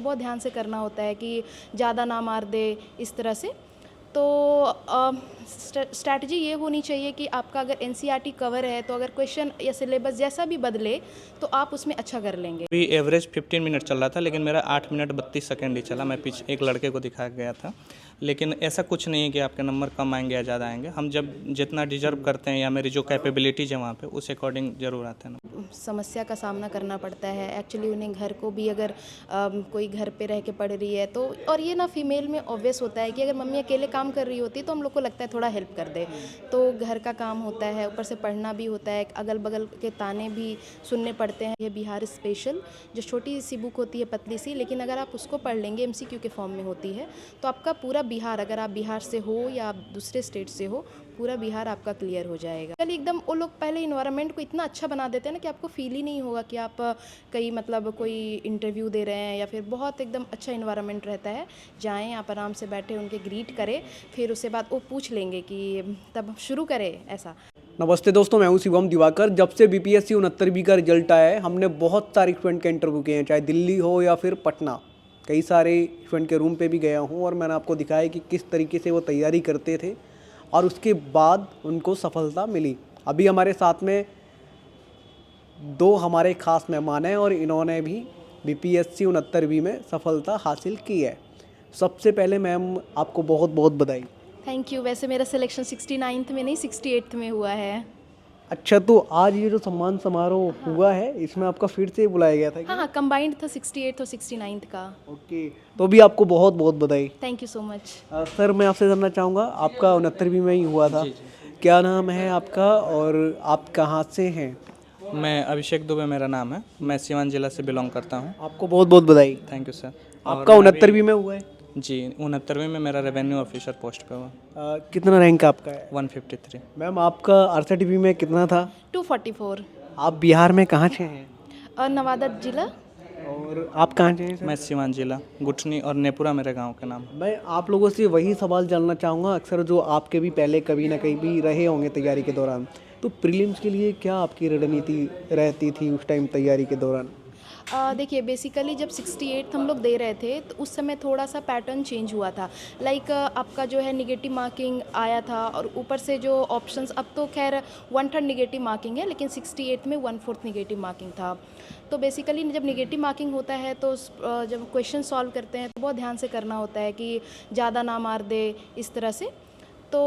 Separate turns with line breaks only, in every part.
बहुत ध्यान से करना होता है कि ज़्यादा ना मार दे इस तरह से। तो स्ट्रैटेजी ये होनी चाहिए कि आपका अगर एनसीईआरटी कवर है तो अगर क्वेश्चन या सिलेबस जैसा भी बदले तो आप उसमें अच्छा कर लेंगे।
अभी एवरेज 15 मिनट चल रहा था, लेकिन मेरा 8 मिनट 32 सेकंड ही चला। मैं पीछे एक लड़के को दिखा गया था। लेकिन ऐसा कुछ नहीं है कि आपके नंबर कम आएंगे या ज़्यादा आएंगे। हम जब जितना डिजर्व करते हैं या मेरी जो कैपेबिलिटीज़ है वहाँ पे, उस अकॉर्डिंग ज़रूर आते हैं।
समस्या का सामना करना पड़ता है एक्चुअली उन्हें। घर को भी अगर कोई घर पे रह के पढ़ रही है तो, और ये ना फीमेल में ऑब्वियस होता है कि अगर मम्मी अकेले काम कर रही होती तो हम लोग को लगता है थोड़ा हेल्प कर दे, तो घर का काम होता है, ऊपर से पढ़ना भी होता है, अगल बगल के ताने भी सुनने पड़ते हैं। ये बिहार स्पेशल जो छोटी सी बुक होती है, पतली सी, लेकिन अगर आप उसको पढ़ लेंगे, एमसीक्यू के फॉर्म में होती है, तो आपका पूरा बिहार, अगर आप बिहार से हो या आप दूसरे स्टेट से हो, पूरा बिहार आपका क्लियर हो जाएगा। कल एकदम वो लोग पहले इन्वायरमेंट को इतना अच्छा बना देते हैं ना कि आपको फील ही नहीं होगा कि आप कहीं मतलब कोई इंटरव्यू दे रहे हैं, या फिर बहुत एकदम अच्छा इन्वायरमेंट रहता है। जाएं आप आराम से बैठे, उनके ग्रीट करें, फिर उसके बाद वो पूछ लेंगे कि तब शुरू करें ऐसा।
नमस्ते दोस्तों, मैं हूं शिवम दिवाकर। जब से बीपीएससी 69वीं का रिजल्ट आया है, हमने बहुत सारे स्टूडेंट के इंटरव्यू किए हैं, चाहे दिल्ली हो या फिर पटना। कई सारे स्टूडेंट के रूम पे भी गया हूं और मैंने आपको दिखाया कि किस तरीके से वो तैयारी करते थे और उसके बाद उनको सफलता मिली। अभी हमारे साथ में दो हमारे खास मेहमान हैं और इन्होंने भी बीपीएससी 69वीं में सफलता हासिल की है। सबसे पहले मैम, आपको बहुत बहुत बधाई।
Thank you. वैसे मेरा सिलेक्शन 69th में नहीं 68th में हुआ है।
अच्छा, तो आज ये जो सम्मान समारोह हुआ है, इसमें आपका फिर से बुलाया गया था क्या?
हाँ, कंबाइंड था 68th और 69th का।
ओके, तो भी आपको बहुत बहुत बधाई।
Thank you so much.
Sir, मैं आपसे जानना चाहूँगा, आपका 69वीं में ही हुआ था। क्या नाम है आपका और आप कहाँ से हैं?
मैं अभिषेक दुबे मेरा नाम है। मैं सीवान जिला से बिलोंग करता हूँ।
आपको बहुत बहुत बधाई।
Thank you sir.
आपका 69वीं में हुआ है?
जी, 69वीं में मेरा रेवेन्यू ऑफिसर पोस्ट पे हुआ।
कितना रैंक आपका है?
153।
मैम, आपका 68वीं में कितना था?
244।
आप बिहार में कहाँ से हैं?
और नवादा जिला।
और आप कहाँ से हैं सर?
मैं सीवान जिला, गुठनी और नेपुरा मेरे गांव के नाम।
मैं आप लोगों से वही सवाल जानना चाहूँगा, अक्सर जो आपके भी पहले कभी ना कहीं भी रहे होंगे तैयारी के दौरान, तो प्रीलिम्स के लिए क्या आपकी रणनीति रहती थी उस टाइम तैयारी के दौरान?
देखिए, बेसिकली जब 68 हम लोग दे रहे थे तो उस समय थोड़ा सा पैटर्न चेंज हुआ था। लाइक आपका जो है निगेटिव मार्किंग आया था, और ऊपर से जो ऑप्शंस, अब तो खैर 1/3 निगेटिव मार्किंग है, लेकिन 68 में 1/4 निगेटिव मार्किंग था। तो बेसिकली जब निगेटिव मार्किंग होता है तो जब क्वेश्चन सॉल्व करते हैं तो बहुत ध्यान से करना होता है कि ज़्यादा ना मार दे इस तरह से। तो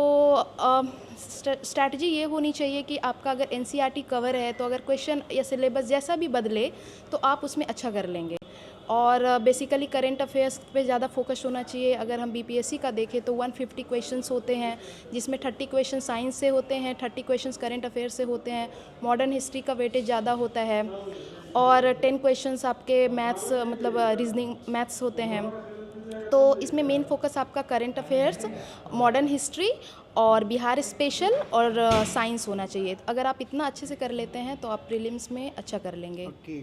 स्ट्रैटेजी ये होनी चाहिए कि आपका अगर एनसीईआरटी कवर है तो अगर क्वेश्चन या सिलेबस जैसा भी बदले तो आप उसमें अच्छा कर लेंगे। और बेसिकली करंट अफेयर्स पे ज़्यादा फोकस होना चाहिए। अगर हम बीपीएससी का देखें तो 150 क्वेश्चंस होते हैं, जिसमें 30 क्वेश्चन साइंस से होते हैं, 30 क्वेश्चंस करंट अफेयर्स से होते हैं, मॉडर्न हिस्ट्री का वेटेज ज़्यादा होता है, और 10 क्वेश्चंस आपके मैथ्स मतलब रीजनिंग मैथ्स होते हैं। तो इसमें मेन फोकस आपका करंट अफेयर्स, मॉडर्न हिस्ट्री और बिहार स्पेशल और साइंस होना चाहिए। अगर आप इतना अच्छे से कर लेते हैं तो आप प्रीलिम्स में अच्छा कर लेंगे।
ओके,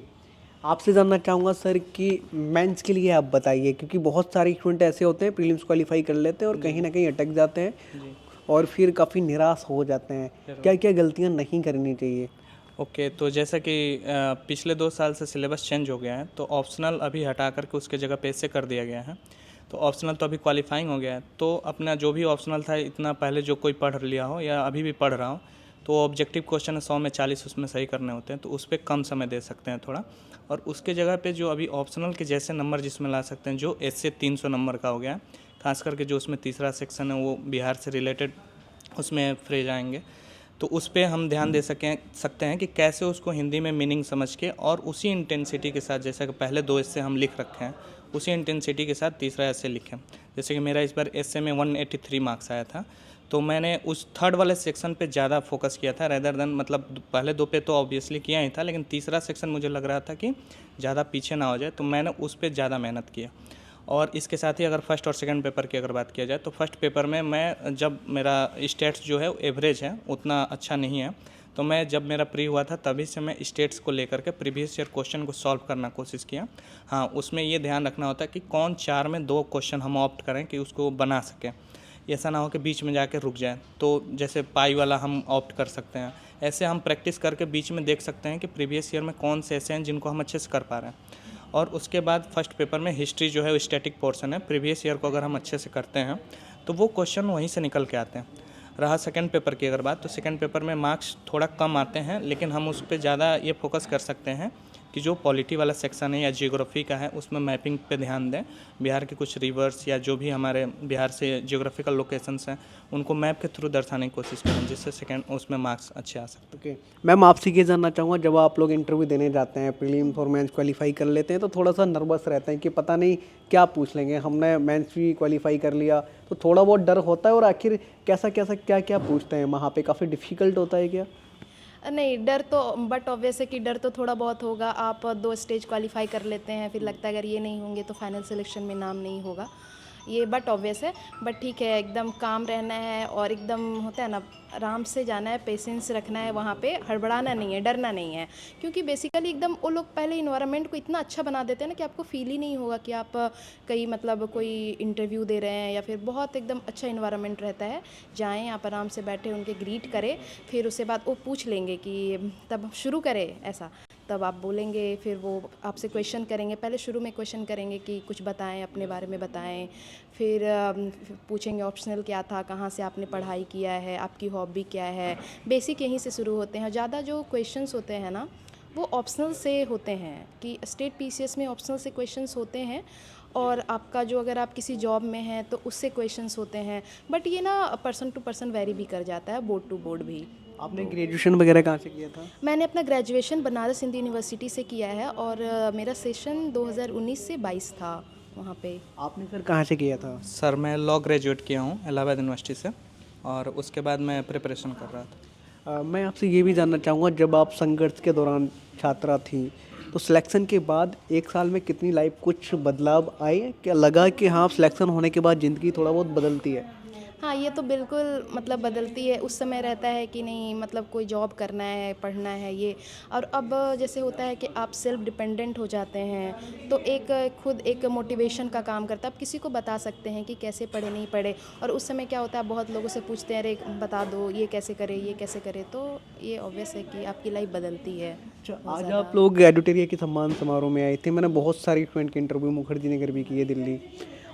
आपसे जानना चाहूँगा सर कि मेंस के लिए आप बताइए, क्योंकि बहुत सारे स्टूडेंट ऐसे होते हैं प्रीलिम्स क्वालिफाई कर लेते हैं और कहीं ना कहीं अटक जाते हैं और फिर काफ़ी निराश हो जाते हैं। क्या क्या गलतियाँ नहीं करनी चाहिए?
ओके, तो जैसा कि पिछले 2 साल से सिलेबस चेंज हो गया है, तो ऑप्शनल अभी हटा करके उसके जगह पे ऐसे कर दिया गया है। तो ऑप्शनल तो अभी क्वालिफाइंग हो गया है, तो अपना जो भी ऑप्शनल था, इतना पहले जो कोई पढ़ लिया हो या अभी भी पढ़ रहा हो, तो ऑब्जेक्टिव क्वेश्चन 100 में 40 उसमें सही करने होते हैं, तो उस पर कम समय दे सकते हैं थोड़ा। और उसके जगह पे जो अभी ऑप्शनल के जैसे नंबर जिसमें ला सकते हैं, जो ऐसे 300 नंबर का हो गया है, खास करके जो उसमें तीसरा सेक्शन है वो बिहार से रिलेटेड उसमें फ्रेज आएंगे, तो उस पर हम ध्यान दे सकते हैं कि कैसे उसको हिंदी में मीनिंग समझ के और उसी इंटेंसिटी के साथ, जैसे कि पहले 2 एस्से हम लिख रखे हैं, उसी इंटेंसिटी के साथ तीसरा एस्से लिखें। जैसे कि मेरा इस बार एस्से में 183 मार्क्स आया था, तो मैंने उस थर्ड वाले सेक्शन पे ज़्यादा फोकस किया था रेदर देन, मतलब पहले 2 पे तो ऑब्वियसली किया ही था, लेकिन तीसरा सेक्शन मुझे लग रहा था कि ज़्यादा पीछे ना हो जाए, तो मैंने उस पर ज़्यादा मेहनत किया। और इसके साथ ही अगर फर्स्ट और सेकंड पेपर की अगर बात किया जाए, तो फर्स्ट पेपर में मैं, जब मेरा स्टेट्स जो है एवरेज है, उतना अच्छा नहीं है, तो मैं जब मेरा प्री हुआ था तभी से मैं स्टेट्स को लेकर के प्रीवियस ईयर क्वेश्चन को सॉल्व करना कोशिश किया। हाँ, उसमें ये ध्यान रखना होता है कि कौन 4 में 2 क्वेश्चन हम ऑप्ट करें कि उसको बना सकें, ऐसा ना हो कि बीच में जाके रुक जाए। तो जैसे पाई वाला हम ऑप्ट कर सकते हैं, ऐसे हम प्रैक्टिस करके बीच में देख सकते हैं कि प्रीवियस ईयर में कौन से ऐसे हैं जिनको हम अच्छे से कर पा रहे हैं। और उसके बाद फर्स्ट पेपर में हिस्ट्री जो है वो स्टैटिक पोर्शन है, प्रीवियस ईयर को अगर हम अच्छे से करते हैं तो वो क्वेश्चन वहीं से निकल के आते हैं। रहा सेकंड पेपर की अगर बात, तो सेकंड पेपर में मार्क्स थोड़ा कम आते हैं, लेकिन हम उस पर ज़्यादा ये फोकस कर सकते हैं कि जो पॉलिटी वाला सेक्शन है या जियोग्राफी का है उसमें मैपिंग पे ध्यान दें। बिहार के कुछ रिवर्स या जो भी हमारे बिहार से जियोग्राफिकल लोकेशंस हैं उनको मैप के थ्रू दर्शाने की कोशिश करें, जिससे सेकंड उसमें मार्क्स अच्छे आ सकते हैं।
ओके मैम, आपसे ये जानना चाहूँगा, जब आप लोग इंटरव्यू देने जाते हैं, प्रीलिम्स और मेंस क्वालिफाई कर लेते हैं तो थोड़ा सा नर्वस रहते हैं कि पता नहीं क्या पूछ लेंगे। हमने मेंस भी क्वालिफाई कर लिया तो थोड़ा बहुत डर होता है, और आखिर कैसा कैसा क्या क्या पूछते हैं वहाँ पे, काफ़ी डिफ़िकल्ट होता है क्या?
नहीं, डर तो बट ऑब्वियस है कि डर तो थोड़ा बहुत होगा। आप 2 स्टेज क्वालिफाई कर लेते हैं, फिर लगता है अगर ये नहीं होंगे तो फाइनल सिलेक्शन में नाम नहीं होगा, ये बट ऑब्वियस है। बट ठीक है, एकदम काम रहना है और एकदम होता है ना, आराम से जाना है, पेशेंस रखना है, वहाँ पे हड़बड़ाना नहीं है, डरना नहीं है। क्योंकि बेसिकली एकदम वो लोग पहले इन्वायरमेंट को इतना अच्छा बना देते हैं ना कि आपको फील ही नहीं होगा कि आप कहीं मतलब कोई इंटरव्यू दे रहे हैं, या फिर बहुत एकदम अच्छा इन्वायरमेंट रहता है। जाएँ आप आराम से बैठे, उनके ग्रीट करें, फिर उसके बाद वो पूछ लेंगे कि तब शुरू करें ऐसा, तब आप बोलेंगे, फिर वो आपसे क्वेश्चन करेंगे। पहले शुरू में क्वेश्चन करेंगे कि कुछ बताएं, अपने बारे में बताएं, फिर पूछेंगे ऑप्शनल क्या था, कहाँ से आपने पढ़ाई किया है, आपकी हॉबी क्या है। बेसिक यहीं से शुरू होते हैं। ज़्यादा जो क्वेश्चंस होते हैं ना वो ऑप्शनल से होते हैं, कि स्टेट पीसीएस में ऑप्शनल से क्वेश्चंस होते हैं, और आपका जो अगर आप किसी जॉब में हैं तो उससे क्वेश्चंस होते हैं। बट ये ना पर्सन टू पर्सन वेरी भी कर जाता है, बोर्ड टू बोर्ड भी।
आपने ग्रेजुएशन वगैरह कहाँ से किया था?
मैंने अपना ग्रेजुएशन बनारस हिंदू यूनिवर्सिटी से किया है, और मेरा सेशन 2019 से 22 था वहाँ पे।
आपने सर कहाँ से किया था?
सर मैं लॉ ग्रेजुएट किया हूँ इलाहाबाद यूनिवर्सिटी से, और उसके बाद मैं प्रिपरेशन कर रहा था।
मैं आपसे ये भी जानना चाहूँगा, जब आप संघर्ष के दौरान छात्रा थी तो सिलेक्शन के बाद 1 साल में कितनी लाइफ कुछ बदलाव आए? क्या लगा कि हाँ, सिलेक्शन होने के बाद ज़िंदगी थोड़ा बहुत बदलती है?
हाँ, ये तो बिल्कुल मतलब बदलती है। उस समय रहता है कि नहीं मतलब कोई जॉब करना है, पढ़ना है ये, और अब जैसे होता है कि आप सेल्फ डिपेंडेंट हो जाते हैं, तो एक खुद एक मोटिवेशन का काम करता है। आप किसी को बता सकते हैं कि कैसे पढ़े, नहीं पढ़े। और उस समय क्या होता है, बहुत लोगों से पूछते हैं, अरे बता दो ये कैसे करें, ये कैसे करें। तो ये ऑब्वियस है कि आपकी लाइफ बदलती है।
अच्छा, आज आप लोग एडुटेरिया के सम्मान समारोह में आए थे। मैंने बहुत सारी स्टूडेंट के इंटरव्यू मुखर्जी नगर भी किए दिल्ली।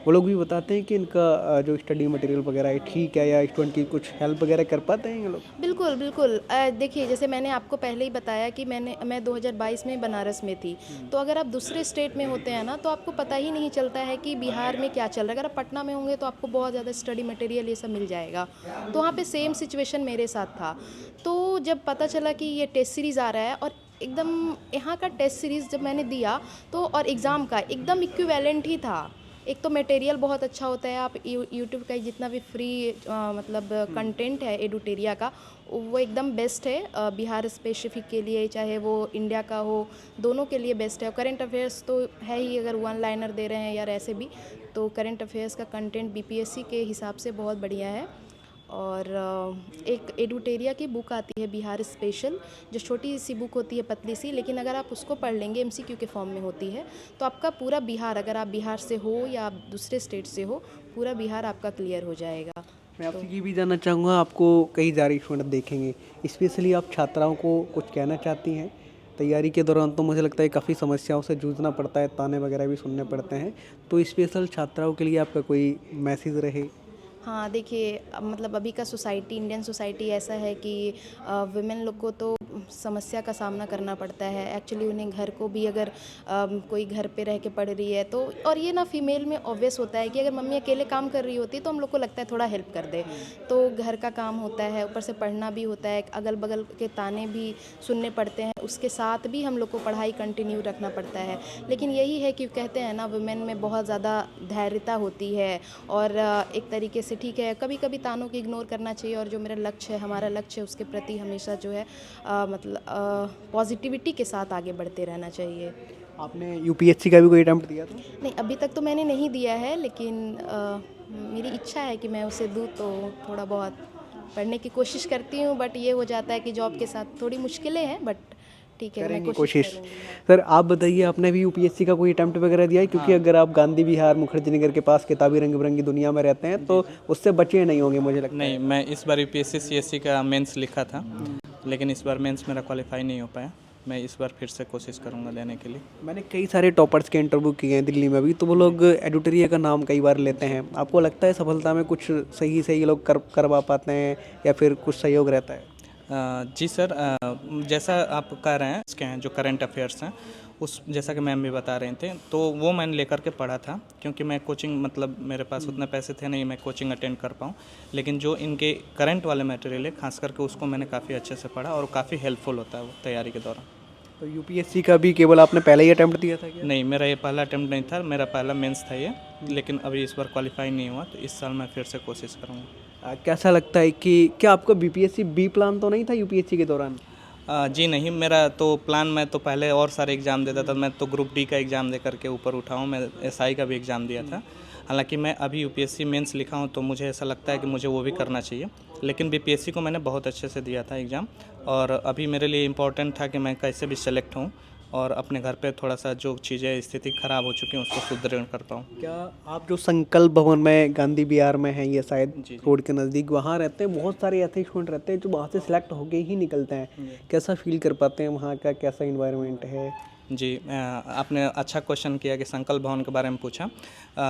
वो लोग भी बताते हैं कि इनका जो स्टडी मटेरियल वगैरह है ठीक है, या स्टूडेंट की कुछ हेल्प वगैरह कर पाते हैं ये लोग?
बिल्कुल, बिल्कुल। देखिए, जैसे मैंने आपको पहले ही बताया कि मैं 2022 में बनारस में थी। तो अगर आप दूसरे स्टेट में होते हैं ना, तो आपको पता ही नहीं चलता है कि बिहार में क्या चल रहा है। अगर आप पटना में होंगे तो आपको बहुत ज़्यादा स्टडी मटेरियल ये सब मिल जाएगा। तो वहाँ पे सेम सिचुएशन मेरे साथ था। तो जब पता चला कि ये टेस्ट सीरीज़ आ रहा है, और एकदम यहाँ का टेस्ट सीरीज़ जब मैंने दिया तो, और एग्ज़ाम का एकदम इक्विवेलेंट ही था। एक तो मटेरियल बहुत अच्छा होता है, आप यूट्यूब का जितना भी फ्री मतलब कंटेंट है एडुटेरिया का, वो एकदम बेस्ट है बिहार स्पेसिफिक के लिए, चाहे वो इंडिया का हो, दोनों के लिए बेस्ट है। करंट अफेयर्स तो है ही, अगर वन लाइनर दे रहे हैं या ऐसे भी, तो करंट अफेयर्स का कंटेंट बीपीएससी के हिसाब से बहुत बढ़िया है। और एक एडुटेरिया की बुक आती है बिहार स्पेशल, जो छोटी सी बुक होती है, पतली सी, लेकिन अगर आप उसको पढ़ लेंगे, एमसीक्यू के फॉर्म में होती है, तो आपका पूरा बिहार, अगर आप बिहार से हो या आप दूसरे स्टेट से हो, पूरा बिहार आपका क्लियर हो जाएगा।
मैं आपसे ये भी जानना चाहूँगा, आपको कई सारी स्टूडेंट देखेंगे, स्पेशली आप छात्राओं को कुछ कहना चाहती हैं? तैयारी के दौरान तो मुझे लगता है काफ़ी समस्याओं से जूझना पड़ता है, ताने वगैरह भी सुनने पड़ते हैं, तो स्पेशल छात्राओं के लिए आपका कोई मैसेज रहे?
हाँ, देखिए, मतलब अभी का सोसाइटी, इंडियन सोसाइटी ऐसा है कि वुमेन लोग को तो समस्या का सामना करना पड़ता है। एक्चुअली उन्हें घर को भी, अगर कोई घर पे रह के पढ़ रही है तो, और ये ना फीमेल में ऑब्वियस होता है कि अगर मम्मी अकेले काम कर रही होती है तो हम लोग को लगता है थोड़ा हेल्प कर दे, तो घर का काम होता है, ऊपर से पढ़ना भी होता है, अगल बगल के ताने भी सुनने पड़ते हैं, उसके साथ भी हम लोग को पढ़ाई कंटिन्यू रखना पड़ता है। लेकिन यही है कि कहते हैं ना, वुमेन में बहुत ज़्यादा धैर्यता होती है, और एक तरीके से ठीक है, कभी कभी तानों को इग्नोर करना चाहिए, और जो मेरा लक्ष्य है, हमारा लक्ष्य है, उसके प्रति हमेशा जो है मतलब पॉजिटिविटी के साथ आगे बढ़ते रहना चाहिए।
आपने यूपीएससी का भी कोई अटेम्प्ट दिया था?
नहीं, अभी तक तो मैंने नहीं दिया है, लेकिन मेरी इच्छा है कि मैं उसे दूँ, तो थोड़ा बहुत पढ़ने की कोशिश करती हूँ। बट ये हो जाता है कि जॉब के साथ थोड़ी मुश्किलें हैं, बट ठीक है, मैं कोशिश करूँगी।
सर आप बताइए, आपने भी यूपीएससी का कोई अटेम्प्ट वगैरह दिया है? क्योंकि अगर आप गांधी विहार मुखर्जी नगर के पास किताबी रंग बिरंगी दुनिया में रहते हैं तो उससे बचे नहीं होंगे मुझे लगता है।
नहीं, मैं इस बार यूपीएससी सीएससी का मेंस लिखा था, लेकिन इस बार मेंस मेरा क्वालिफाई नहीं हो पाया। मैं इस बार फिर से कोशिश करूँगा देने के लिए।
मैंने कई सारे टॉपर्स के इंटरव्यू किए हैं दिल्ली में भी, तो वो लोग एडुटोरिया का नाम कई बार लेते हैं। आपको लगता है सफलता में कुछ सही से ये लोग करवा पाते हैं या फिर कुछ सहयोग रहता है?
जी सर, जैसा आप कह रहे हैं इसके हैं जो करंट अफेयर्स हैं, उस जैसा कि मैम भी बता रहे थे, तो वो मैंने लेकर के पढ़ा था, क्योंकि मैं कोचिंग मतलब मेरे पास उतने पैसे थे नहीं मैं कोचिंग अटेंड कर पाऊँ। लेकिन जो इनके करंट वाले मटेरियल है खास करके उसको मैंने काफ़ी अच्छे से पढ़ा और काफ़ी हेल्पफुल होता है वो तैयारी के दौरान।
तो यूपीएससी का भी केवल आपने पहले ही अटेम्प्ट दिया था क्या?
नहीं, मेरा ये पहला अटेम्प्ट नहीं था, मेरा पहला मेंस था ये, लेकिन अभी इस बार क्वालिफाई नहीं हुआ, तो इस साल मैं फिर से कोशिश करूँगा।
कैसा लगता है कि क्या आपका बीपीएससी बी प्लान तो नहीं था यूपीएससी के दौरान?
जी नहीं, मेरा तो प्लान, मैं तो पहले और सारे एग्ज़ाम देता था। मैं तो ग्रुप डी का एग्ज़ाम दे करके ऊपर उठा हूँ, मैं एसआई का भी एग्ज़ाम दिया था। हालांकि मैं अभी यूपीएससी मेंस लिखा हूँ, तो मुझे ऐसा लगता है कि मुझे वो भी करना चाहिए। लेकिन बीपीएससी को मैंने बहुत अच्छे से दिया था एग्ज़ाम, और अभी मेरे लिए इम्पोर्टेंट था कि मैं कैसे भी सेलेक्ट हूँ और अपने घर पे थोड़ा सा जो चीज़ें स्थिति ख़राब हो चुकी हैं उसको सुदृढ़ कर पाऊँ।
क्या आप जो संकल्प भवन में गांधी विहार में है, ये शायद
जी।
रोड के नज़दीक, वहाँ रहते हैं, बहुत सारे ऐसे स्टूडेंट रहते हैं जो वहाँ से सिलेक्ट होके ही निकलते हैं, कैसा फील कर पाते हैं? वहाँ का कैसा इन्वायरमेंट है?
जी, आपने अच्छा क्वेश्चन किया कि संकल्प भवन के बारे में पूछा।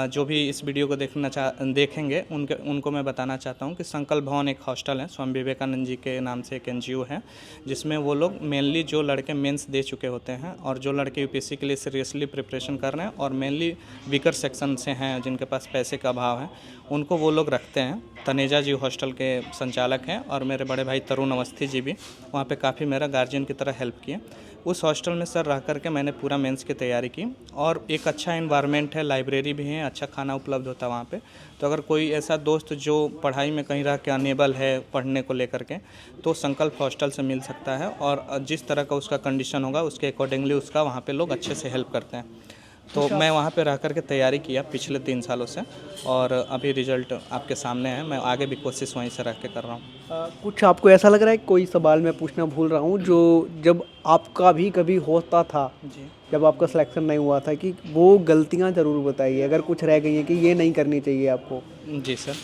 जो भी इस वीडियो को देखेंगे उनको मैं बताना चाहता हूँ कि संकल्प भवन एक हॉस्टल है, स्वामी विवेकानंद जी के नाम से एक एनजीओ है, जिसमें वो लोग मेनली जो लड़के मेंस दे चुके होते हैं और जो लड़के यूपीएससी के लिए सीरियसली प्रिपरेशन कर रहे हैं और मेनली वीकर सेक्शन से हैं जिनके पास पैसे का अभाव है, उनको वो लोग रखते हैं। तनेजा जी हॉस्टल के संचालक हैं और मेरे बड़े भाई तरुण अवस्थी जी भी वहाँ पे काफ़ी मेरा गार्जियन की तरह हेल्प किए। उस हॉस्टल में सर रह करके मैंने पूरा मेंस की तैयारी की, और एक अच्छा एनवायरनमेंट है, लाइब्रेरी भी है, अच्छा खाना उपलब्ध होता है वहाँ पे। तो अगर कोई ऐसा दोस्त जो पढ़ाई में कहीं रह के अनेबल है पढ़ने को लेकर के, तो संकल्प हॉस्टल से मिल सकता है, और जिस तरह का उसका कंडीशन होगा उसके अकॉर्डिंगली उसका वहाँ पे लोग अच्छे से हेल्प करते हैं। तो मैं वहाँ पे रह कर के तैयारी किया पिछले 3 सालों से, और अभी रिजल्ट आपके सामने है। मैं आगे भी कोशिश वहीं से रह के कर रहा हूँ।
कुछ आपको ऐसा लग रहा है कोई सवाल मैं पूछना भूल रहा हूँ जो जब आपका भी कभी होता था,
जी
जब आपका सिलेक्शन नहीं हुआ था, कि वो गलतियाँ ज़रूर बताइए अगर कुछ रह गई हैं कि ये नहीं करनी चाहिए आपको?
जी सर,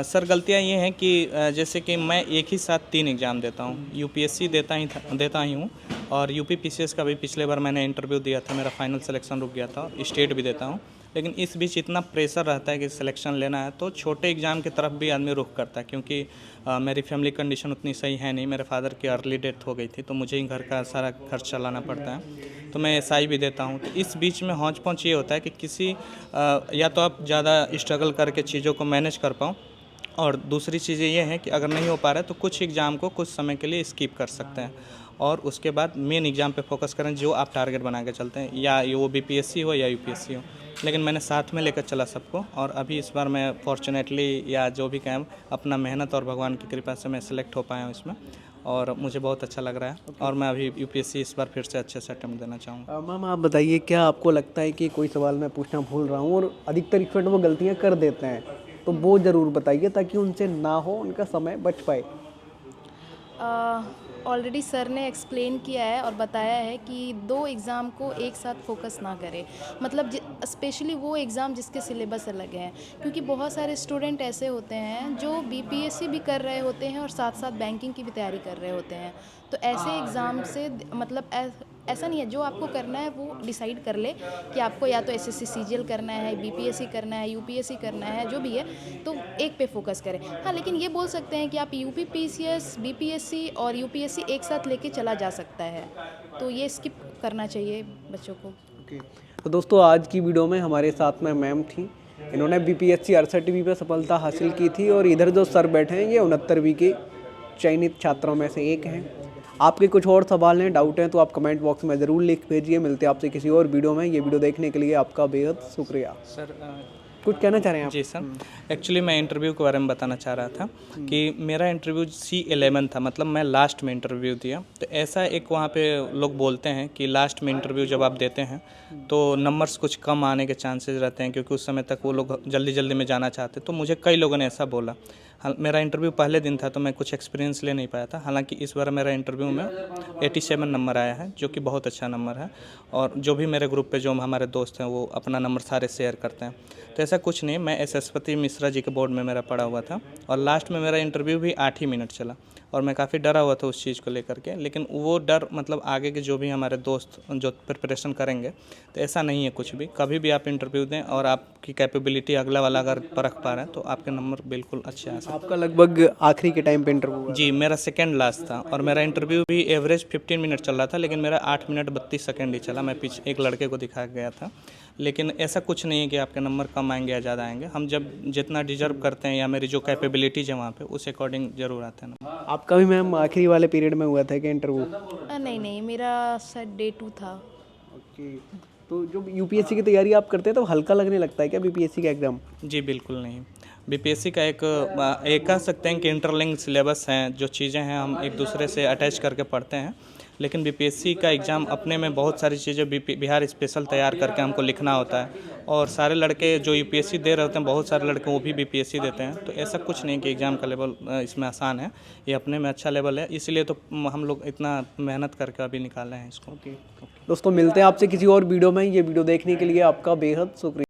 सर गलतियाँ ये हैं कि जैसे कि मैं एक ही साथ 3 एग्ज़ाम देता हूँ। यूपीएससी देता ही हूँ, और यूपी पीसीएस का भी पिछले बार मैंने इंटरव्यू दिया था, मेरा फाइनल सिलेक्शन रुक गया था। स्टेट भी देता हूँ, लेकिन इस बीच इतना प्रेशर रहता है कि सिलेक्शन लेना है, तो छोटे एग्ज़ाम की तरफ भी आदमी रुख करता है, क्योंकि मेरी फैमिली कंडीशन उतनी सही है नहीं। मेरे फादर की अर्ली डेथ हो गई थी, तो मुझे ही घर का सारा खर्च चलाना पड़ता है। तो मैं एसआई भी देता हूँ। तो इस बीच में हौच पौच ये होता है कि किसी या तो आप ज़्यादा स्ट्रगल करके चीज़ों को मैनेज कर पाओ, और दूसरी चीज़ें ये हैं कि अगर नहीं हो पा रहा है तो कुछ एग्ज़ाम को कुछ समय के लिए स्किप कर सकते हैं, और उसके बाद मेन एग्ज़ाम पे फोकस करें जो आप टारगेट बना के चलते हैं, या ये वो बीपीएससी हो या यूपीएससी हो। लेकिन मैंने साथ में लेकर चला सबको, और अभी इस बार मैं फॉर्चुनेटली या जो भी कहें अपना मेहनत और भगवान की कृपा से मैं सेलेक्ट हो पाया हूँ इसमें, और मुझे बहुत अच्छा लग रहा है। और मैं अभी यूपीएससी इस बार फिर से अच्छे से अटेम्प्ट देना चाहूँगा।
मैम आप बताइए, क्या आपको लगता है कि कोई सवाल मैं पूछना भूल रहा हूँ और अधिकतर स्टूडेंट वो गलतियाँ कर देते हैं, तो वो ज़रूर बताइए ताकि उनसे ना हो, उनका समय बच पाए?
ऑलरेडी सर ने एक्सप्लेन किया है और बताया है कि 2 एग्ज़ाम को एक साथ फोकस ना करें, मतलब स्पेशली वो एग्ज़ाम जिसके सिलेबस अलग हैं, क्योंकि बहुत सारे स्टूडेंट ऐसे होते हैं जो बीपीएससी भी कर रहे होते हैं और साथ साथ बैंकिंग की भी तैयारी कर रहे होते हैं। तो ऐसे एग्ज़ाम से मतलब ऐसा नहीं है, जो आपको करना है वो डिसाइड कर ले कि आपको या तो एसएससी सीजीएल करना है, बीपीएससी करना है, यूपीएससी करना है, जो भी है, तो एक पे फोकस करें। हाँ, लेकिन ये बोल सकते हैं कि आप यूपी पीसीएस, बीपीएससी और यूपीएससी एक साथ लेके चला जा सकता है, तो ये स्किप करना चाहिए बच्चों को।
तो दोस्तों, आज की वीडियो में हमारे साथ में मैम थी, इन्होंने बीपीएससी 68वीं पे सफलता हासिल की थी, और इधर जो सर बैठे हैं ये 69वीं के चयनित छात्रों में से एक हैं। आपके कुछ और सवाल हैं, डाउट हैं, तो आप कमेंट बॉक्स में ज़रूर लिख भेजिए। मिलते हैं आपसे किसी और वीडियो में। ये वीडियो देखने के लिए आपका बेहद शुक्रिया।
सर
कुछ कहना चाह रहे हैं आप?
जी सर, एक्चुअली मैं इंटरव्यू के बारे में बताना चाह रहा था कि मेरा इंटरव्यू C11 था, मतलब मैं लास्ट में इंटरव्यू दिया। तो ऐसा एक वहाँ पे लोग बोलते हैं कि लास्ट में इंटरव्यू जब आप देते हैं तो नंबर्स कुछ कम आने के चांसेस रहते हैं, क्योंकि उस समय तक वो लोग जल्दी जल्दी में जाना चाहते। तो मुझे कई लोगों ने ऐसा बोला। मेरा इंटरव्यू पहले दिन था तो मैं कुछ एक्सपीरियंस ले नहीं पाया था। हालांकि इस बार मेरा इंटरव्यू में 87 नंबर आया है, जो कि बहुत अच्छा नंबर है, और जो भी मेरे ग्रुप पे जो हमारे दोस्त हैं वो अपना नंबर सारे शेयर करते हैं। तो ऐसा कुछ नहीं, मैं एसएसपति मिश्रा जी के बोर्ड में मेरा पढ़ा हुआ था, और लास्ट में मेरा इंटरव्यू भी 8 ही मिनट चला, और मैं काफ़ी डरा हुआ था उस चीज़ को लेकर के, लेकिन वो डर मतलब आगे के जो भी हमारे दोस्त जो प्रिपरेशन करेंगे तो ऐसा नहीं है कुछ भी, कभी भी आप इंटरव्यू दें और आपकी कैपेबिलिटी अगला वाला अगर परख पा रहे हैं तो आपके नंबर बिल्कुल अच्छे आ सकते
आपका लगभग आखिरी के टाइम पे इंटरव्यू हुआ
हैं। जी, मेरा सेकेंड लास्ट था और मेरा इंटरव्यू भी एवरेज 15 मिनट चल रहा था, लेकिन मेरा 8 मिनट 32 सेकेंड ही चला। मैं पीछे एक लड़के को दिखा गया था, लेकिन ऐसा कुछ नहीं है कि आपके नंबर कम आएंगे या ज़्यादा आएंगे। हम जब जितना डिजर्व करते हैं या मेरी जो कैपेबिलिटीज़ है वहाँ पे उस अकॉर्डिंग ज़रूर आते हैं नंबर।
आपका भी मैम आखिरी वाले पीरियड में हुआ था कि इंटरव्यू?
नहीं नहीं, मेरा शायद डे 2 था।
ओके, तो जो यूपीएससी की तैयारी आप करते हैं तो हल्का लगने लगता है क्या बीपीएससी का एग्ज़ाम?
जी बिल्कुल नहीं। बीपीएससी का एक कह सकते हैं कि इंटरलिंक सिलेबस हैं, जो चीज़ें हैं हम एक दूसरे से अटैच करके पढ़ते हैं, लेकिन बीपीएससी का एग्ज़ाम अपने में बहुत सारी चीज़ें बिहार स्पेशल तैयार करके हमको लिखना होता है। और सारे लड़के जो यूपीएससी दे रहे होते हैं, बहुत सारे लड़के वो भी बीपीएससी देते हैं, तो ऐसा कुछ नहीं कि एग्ज़ाम का लेवल इसमें आसान है, ये अपने में अच्छा लेवल है, इसलिए तो हम लोग इतना मेहनत करके अभी निकाले हैं इसको।
दोस्तों मिलते हैं आपसे किसी और वीडियो में। ये वीडियो देखने के लिए आपका बेहद शुक्रिया।